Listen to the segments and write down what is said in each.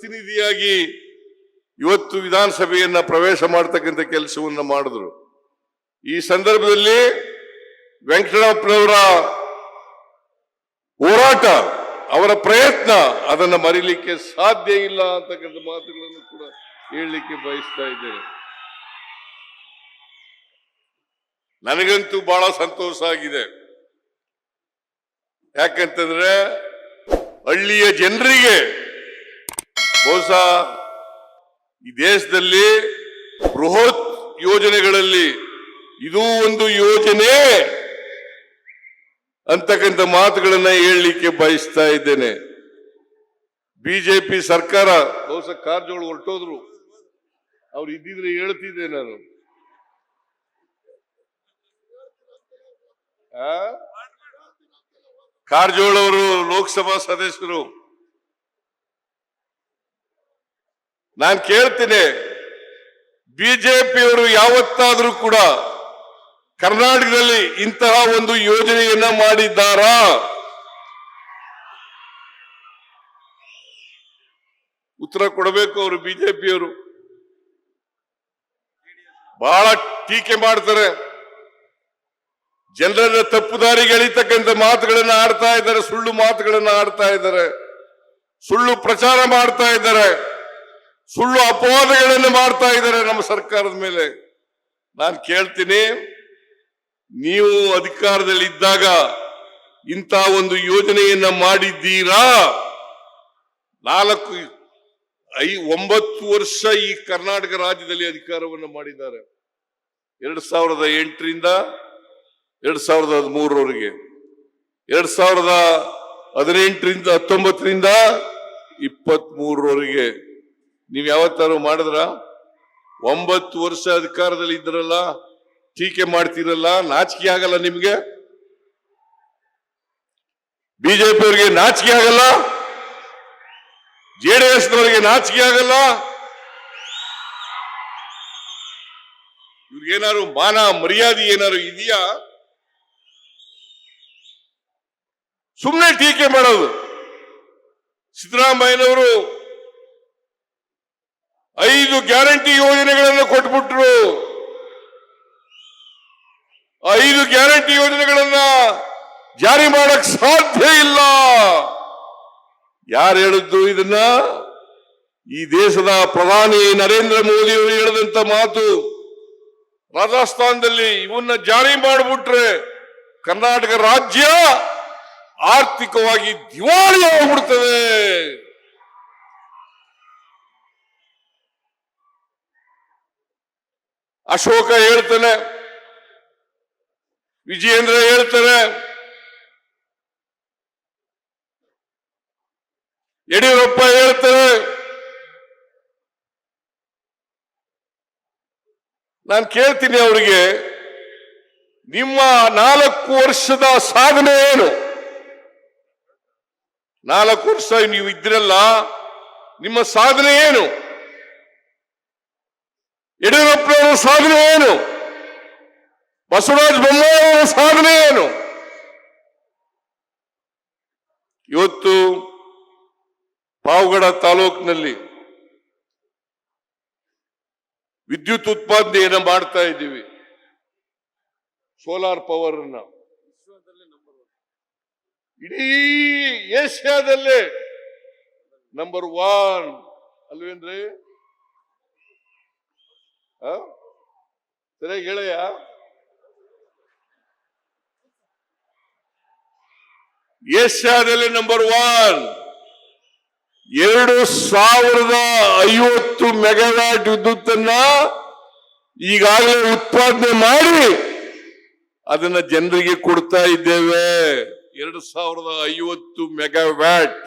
ಪ್ರತಿನಿಧಿಯಾಗಿ ಇವತ್ತು ವಿಧಾನಸಭೆಯನ್ನ ಪ್ರವೇಶ ಮಾಡತಕ್ಕಂಥ ಕೆಲಸವನ್ನ ಮಾಡಿದ್ರು. ಈ ಸಂದರ್ಭದಲ್ಲಿ ವೆಂಕಟರಮಣಪ್ಪನವರ ಹೋರಾಟ, ಅವರ ಪ್ರಯತ್ನ ಅದನ್ನ ಮರೀಲಿಕ್ಕೆ ಸಾಧ್ಯ ಇಲ್ಲ ಅಂತಕ್ಕಂಥ ಮಾತುಗಳನ್ನು ಕೂಡ ಹೇಳಲಿಕ್ಕೆ ಬಯಸ್ತಾ ಇದ್ದೇನೆ. ನನಗಂತೂ ಬಹಳ ಸಂತೋಷ ಆಗಿದೆ. ಯಾಕಂತಂದ್ರೆ ಹಳ್ಳಿಯ ಜನರಿಗೆ ಬಹುಶಃ ಈ ದೇಶದಲ್ಲಿ ಬೃಹತ್ ಯೋಜನೆಗಳಲ್ಲಿ ಇದು ಒಂದು ಯೋಜನೆ ಅಂತಕ್ಕಂಥ ಮಾತುಗಳನ್ನ ಹೇಳಲಿಕ್ಕೆ ಬಯಸ್ತಾ ಇದ್ದೇನೆ. ಬಿಜೆಪಿ ಸರ್ಕಾರ ಬಹುಶಃ ಕಾರಜೋಳ ಹೊರಟೋದ್ರು, ಅವ್ರು ಇದ್ದಿದ್ರೆ ಹೇಳ್ತಿದ್ದೆ ನಾನು. ಕಾರಜೋಳ ಅವರು ಲೋಕಸಭಾ ಸದಸ್ಯರು. ನಾನು ಕೇಳ್ತೇನೆ, ಬಿಜೆಪಿಯವರು ಯಾವತ್ತಾದ್ರೂ ಕೂಡ ಕರ್ನಾಟಕದಲ್ಲಿ ಇಂತಹ ಒಂದು ಯೋಜನೆಯನ್ನ ಮಾಡಿದ್ದಾರಾ? ಉತ್ತರ ಕೊಡಬೇಕು ಅವರು. ಬಿಜೆಪಿಯವರು ಬಹಳ ಟೀಕೆ ಮಾಡ್ತಾರೆ, ಜನರನ್ನ ತಪ್ಪುದಾರಿಗೆ ಎಳಿತಕ್ಕಂಥ ಮಾತುಗಳನ್ನ ಆಡ್ತಾ ಇದ್ದಾರೆ, ಸುಳ್ಳು ಮಾತುಗಳನ್ನ ಆಡ್ತಾ ಇದ್ದಾರೆ, ಸುಳ್ಳು ಪ್ರಚಾರ ಮಾಡ್ತಾ ಇದ್ದಾರೆ, ಸುಳ್ಳು ಅಪವಾದಗಳನ್ನು ಮಾಡ್ತಾ ಇದ್ದಾರೆ ನಮ್ಮ ಸರ್ಕಾರದ ಮೇಲೆ. ನಾನು ಕೇಳ್ತೀನಿ, ನೀವು ಅಧಿಕಾರದಲ್ಲಿ ಇದ್ದಾಗ ಇಂಥ ಒಂದು ಯೋಜನೆಯನ್ನ ಮಾಡಿದ್ದೀರಾ? 9 ವರ್ಷ ಈ ಕರ್ನಾಟಕ ರಾಜ್ಯದಲ್ಲಿ ಅಧಿಕಾರವನ್ನು ಮಾಡಿದ್ದಾರೆ. 2008ರಿಂದ 2013ರವರೆಗೆ, 2018ರಿಂದ 19ರಿಂದ 23ರವರೆಗೆ ನೀವು ಯಾವತ್ತಾರು ಮಾಡಿದ್ರ? 9 ವರ್ಷ ಅಧಿಕಾರದಲ್ಲಿ ಇದ್ರಲ್ಲ, ಟೀಕೆ ಮಾಡ್ತಿರಲ್ಲ, ನಾಚಿಕೆ ಆಗಲ್ಲ ನಿಮ್ಗೆ? ಬಿಜೆಪಿಯವರಿಗೆ ನಾಚಿಕೆ ಆಗಲ್ಲ? ಜೆಡಿಎಸ್ನವರಿಗೆ ನಾಚಿಕೆ ಆಗಲ್ಲ? ಇವ್ರಿಗೇನಾದ್ರು ಮಾನ ಮರ್ಯಾದೆ ಏನಾದ್ರು ಇದೆಯಾ? ಸುಮ್ಮನೆ ಟೀಕೆ ಮಾಡೋದು. ಸಿದ್ದರಾಮಯ್ಯನವರು 5 ಗ್ಯಾರಂಟಿ ಯೋಜನೆಗಳನ್ನು ಕೊಟ್ಬಿಟ್ರು. 5 ಗ್ಯಾರಂಟಿ ಯೋಜನೆಗಳನ್ನ ಜಾರಿ ಮಾಡಕ್ ಸಾಧ್ಯ ಇಲ್ಲ. ಯಾರು ಹೇಳಿದ್ದು ಇದನ್ನ? ಈ ದೇಶದ ಪ್ರಧಾನಿ ನರೇಂದ್ರ ಮೋದಿ ಅವರು ಹೇಳಿದಂತ ಮಾತು. ರಾಜಸ್ಥಾನದಲ್ಲಿ ಇವನ್ನ ಜಾರಿ ಮಾಡಿಬಿಟ್ರೆ ಕರ್ನಾಟಕ ರಾಜ್ಯ ಆರ್ಥಿಕವಾಗಿ ದಿವಾಳಿ ಆಗ್ಬಿಡ್ತದೆ. ಅಶೋಕ ಹೇಳ್ತಾನೆ, ವಿಜಯೇಂದ್ರ ಹೇಳ್ತಾರೆ, ಯಡಿಯೂರಪ್ಪ ಹೇಳ್ತಾರೆ. ನಾನು ಕೇಳ್ತೀನಿ ಅವರಿಗೆ, ನಿಮ್ಮ 4 ವರ್ಷದ ಸಾಧನೆ ಏನು? 4 ವರ್ಷ ನೀವು ಇದ್ರಲ್ಲ, ನಿಮ್ಮ ಸಾಧನೆ ಏನು? ಯಡಿಯೂರಪ್ಪನವರ ಸಾಧನೆ ಏನು? ಬಸವರಾಜ ಬೊಮ್ಮಾಯಿಯವರ ಸಾಧನೆ ಏನು? ಇವತ್ತು ಪಾವಗಡ ತಾಲೂಕಿನಲ್ಲಿ ವಿದ್ಯುತ್ ಉತ್ಪಾದನೆಯನ್ನು ಮಾಡ್ತಾ ಇದ್ದೀವಿ. ಸೋಲಾರ್ ಪವರ್ ಅನ್ನ ಇಡೀ ಏಷ್ಯಾದಲ್ಲೇ ನಂಬರ್ 1 ಅಲ್ವೇನ್ರಿ? ಸರಿಯಾಗಿ ಹೇಳಯ್ಯ. ಏಷ್ಯಾದಲ್ಲಿ ನಂಬರ್ 1. 2050 ಮೆಗಾವ್ಯಾಟ್ ವಿದ್ಯುತ್ತನ್ನ ಈಗಾಗಲೇ ಉತ್ಪಾದನೆ ಮಾಡಿ ಅದನ್ನ ಜನರಿಗೆ ಕೊಡ್ತಾ ಇದ್ದೇವೆ. 2050 ಮೆಗಾವ್ಯಾಟ್.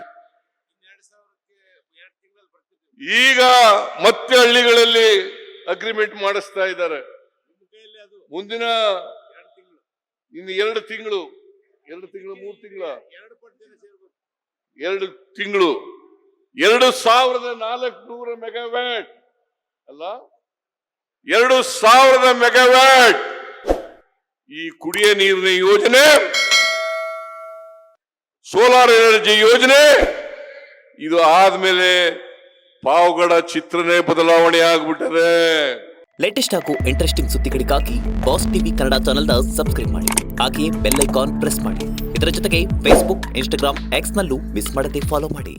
ಈಗ ಮತ್ತೆ ಹಳ್ಳಿಗಳಲ್ಲಿ ಅಗ್ರಿಮೆಂಟ್ ಮಾಡಿಸ್ತಾ ಇದ್ದಾರೆ. ಮುಂದಿನ ಇನ್ನು 2 ತಿಂಗಳು 3 ತಿಂಗಳ 2 ತಿಂಗಳು 2400 ಮೆಗಾವ್ಯಾಟ್ ಅಲ್ಲ, 2000 ಮೆಗಾವ್ಯಾಟ್ ಈ ಕುಡಿಯ ನೀರಿನ ಯೋಜನೆ, ಸೋಲಾರ್ ಎನರ್ಜಿ ಯೋಜನೆ. ಇದು ಆದ್ಮೇಲೆ ಪಾವಗಡ ಚಿತ್ರನೇ ಬದಲಾವಣೆ ಆಗ್ಬಿಟ್ಟದೆ. ಲೇಟೆಸ್ಟ್ ಹಾಗೂ ಇಂಟ್ರೆಸ್ಟಿಂಗ್ ಸುದ್ದಿಗಳಿಗಾಗಿ ಬಾಸ್ ಟಿವಿ ಕನ್ನಡ ಚಾನೆಲ್ನ ಸಬ್ಸ್ಕ್ರೈಬ್ ಮಾಡಿ. ಹಾಗೆಯೇ ಬೆಲ್ ಐಕಾನ್ ಪ್ರೆಸ್ ಮಾಡಿ. ಇದರ ಜೊತೆಗೆ ಫೇಸ್ಬುಕ್, ಇನ್ಸ್ಟಾಗ್ರಾಮ್, ಎಕ್ಸ್ ನಲ್ಲೂ ಮಿಸ್ ಮಾಡದೆ ಫಾಲೋ ಮಾಡಿ.